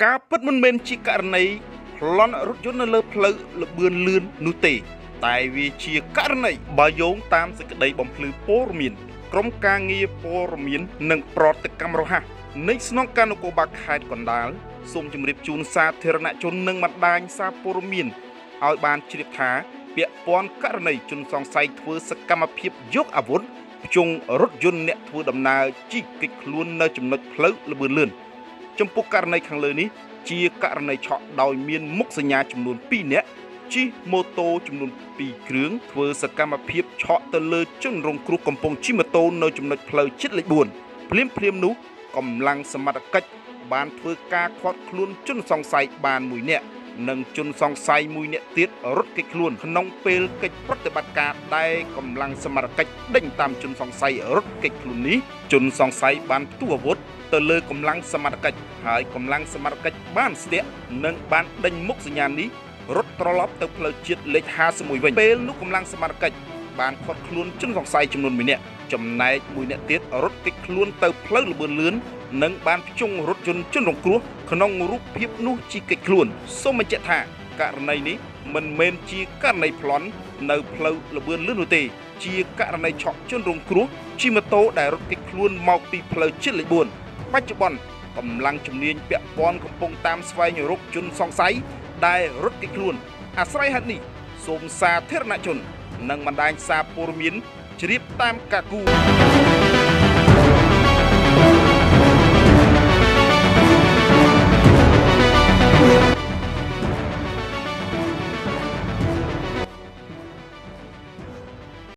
ការពិតមិនមែនជាករណីប្លន់រថយន្តនៅលើផ្លូវលបឿនលឿននោះទេតែវាជាករណីបើយោងតាមសេចក្តីបំភ្លឺព័ត៌មានក្រុមការងារព័ត៌មាននិងប្រតិកម្មរហ័សនៃស្នងការនគរបាលខេត្តកណ្ដាលសូមជម្រាបជូនសាធារណជននិងបណ្ដាញសារព័ត៌មានឲ្យបានជ្រាបថាពាក់ព័ន្ធករណីជនសង្ស័យធ្វើសកម្មភាពយកអាវុធភ្ជង់រថយន្តអ្នកធ្វើដំណើរជិះគេចខ្លួននៅចំណុចផ្លូវលបឿនលឿនចំពោះករណីខាងលើនេះជាករណីឆក់ដោយមានមុខសញ្ញាចំនួន2នាក់ជិះម៉ូតូចំនួន2គ្រឿងធ្វើសកម្មភាពឆក់ទៅលើជនរងគ្រោះកំពុងជិះម៉ូតូនៅចំណុចផ្លូវជាតិលេខ4ភ្លាមនោះកម្លាំងសមត្ថកិច្ចបានធ្វើការឃាត់ខ្លួនជនសង្ស័យបាន1នាក់និងជនសង្ស័យ1នាក់ទៀតរត់គេចខ្លួនក្នុងពេលកិច្ចប្រតិបត្តិការដែលកម្លាំងសមត្ថកិច្ចដេញតាមជនសង្ស័យរត់គេចខ្លួននេះជនសង្ស័យបានផ្ទុះអាវុធទៅលើកម្លាំងសមត្ថកិច្ចហើយកម្លាំងសមត្ថកិច្ចបានស្ទាក់និងបានដេញមុខសញ្ញានេះរត់ត្រឡប់ទៅផ្លូវជាតិលេខ51វិញពេលនោះកម្លាំងសមត្ថកិច្ចបានឃាត់ខ្លួនជនសង្ស័យចំនួន1នាក់ចំណែក1នាក់ទៀតរត់គេចខ្លួនទៅផ្លូវលបឿនលឿននិងបានភ្ជង់រថយន្តជនរងគ្រោះក្នុងរូបភាពនោះជាគេចខ្លួនសូមបញ្ជាក់ថាករណីនេះមិនមែនជាករណីប្លន់នៅផ្លូវលបឿនលឿននោះទេជាករណីឆក់ជនរងគ្រោះជិះម៉ូតូដែលរត់គេចខ្លួនមកពីផ្លូវជាតិលេខ4បច្ចុប្បន្នកម្លាំងជំនាញពាក់ព័ន្ធកំពុងតាមស្វែងរកជនសង្ស័យដែលរត់គេចខ្លួនអាស្រ័យហេតុនេះសូមសាធារណជននិងបណ្ដាញសារព័ត៌មានជ្រាបតាមការគូ